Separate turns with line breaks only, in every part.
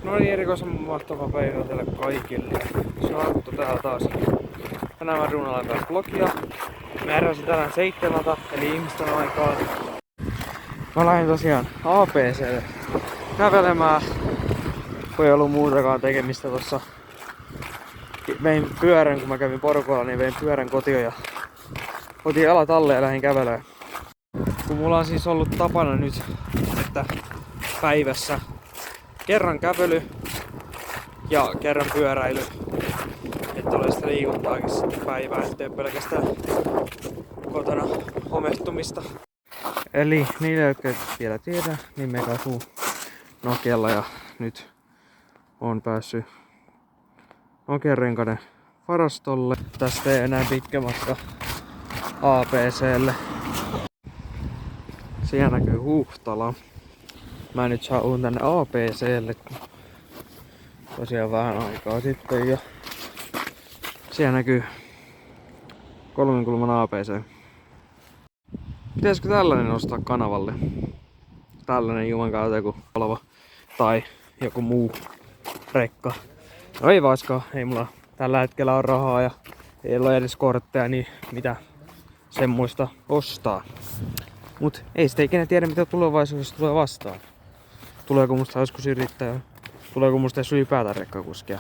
No niin, erikoisen mahtava päivä teille kaikille. Se on Arttu täällä taas. Tänään mä ruunailen taas vlogia. Mä heräsin tänään 7, eli ihmisten aikaan. Mä lähdin tosiaan ABC:lle kävelemään. Kun ei ollut muutakaan tekemistä tossa. Vein pyörän, kun mä kävin porukalla, niin vein pyörän kotiin ja otin jalat alle ja lähdin kävelemään. Kun mulla on siis ollut tapana nyt, että päivässä kerran kävely ja kerran pyöräily. Että tulee sitä liikuntaakin sitten päivää, ettei pelkästään kotona homehtumista. Eli niille, jotka et vielä tiedä, niin me asuu Nokialla ja nyt on päässyt Nokian renkaiden varastolle. Tästä ei enää pitkä matka ABC:lle. Siellä näkyy Huhtala. Mä nyt saavun tänne ABC:lle tosiaan vähän aikaa sitten ja siellä näkyy kolmen kulman ABC. Pitäisikö tällainen nostaa kanavalle? Tällainen juman kautta joku oleva tai joku muu rekka. No ei vaiskaan, ei mulla tällä hetkellä ole rahaa ja ei ole edes kortteja, niin mitä semmoista ostaa. Mut ei sitä ikinä tiedä mitä tulevaisuudessa tulee vastaan. Tuleeko musta joskus yrittäjä? Tuleeko musta edes ylipäätään rekkakuskia?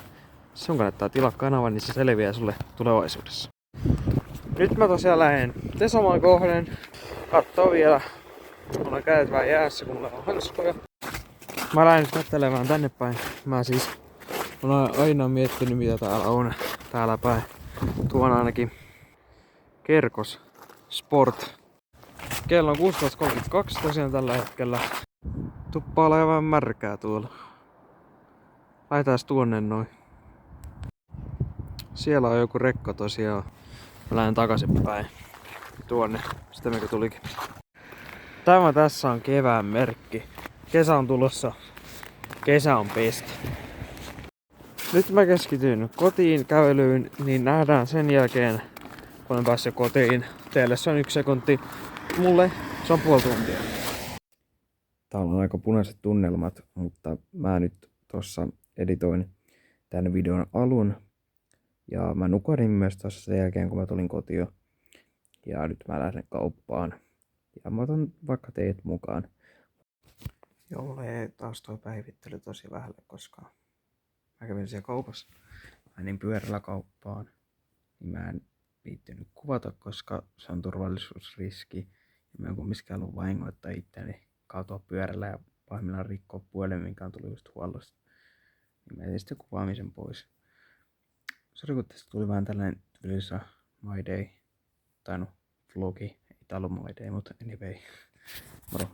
Se on kannattaa tilaa kanavan, niin se selviää sulle tulevaisuudessa. Nyt mä tosiaan lähden Tesomaan kohden. Kattoo vielä. Mulla on kädet vähän jäässä, kun mulla on hanskoja. Mä lähden nyt kattelemään tänne päin. Mä siis olen aina miettinyt mitä täällä on. Täällä päin. Tuon ainakin Kerkos Sport. Kello on 16.32 tosiaan tällä hetkellä. Tuppaa olla vähän märkää tuolla. Lähdetään tuonne noin. Siellä on joku rekka tosiaan. Mä lähden takaisinpäin. Tuonne. Sitä mikä tulikin. Tämä tässä on kevään merkki. Kesä on tulossa. Kesä on pestä. Nyt mä keskityn kotiin kävelyyn, niin nähdään sen jälkeen, kun olen päässyt kotiin. Teille se on 1 sekunti. Mulle se on puoli tuntia. Täällä on aika punaiset tunnelmat, mutta mä nyt tossa editoin tän videon alun. Ja mä nukahdin myös tossa sen jälkeen, kun mä tulin kotiin. Ja nyt mä lähden kauppaan. Ja mä otan vaikka teet mukaan. Jolle taas toi päivittely tosi vähälle, koska mä kävin siellä kaupassa. Mä menin pyörällä kauppaan. Niin mä en viittynyt kuvata, koska se on turvallisuusriski. Ja mä en kumminkaan ollut vahingoittaa itseäni kaatua pyörällä ja pahimmillaan rikkoa puolen, minkä on tullut just huollosta. Niin mä etin sitten kuvaamisen pois. Sori kun tästä tuli vähän tällainen tylsä My Day. Tai no, vlogi. Ei tää ollut My Day, mutta anyway. Moro.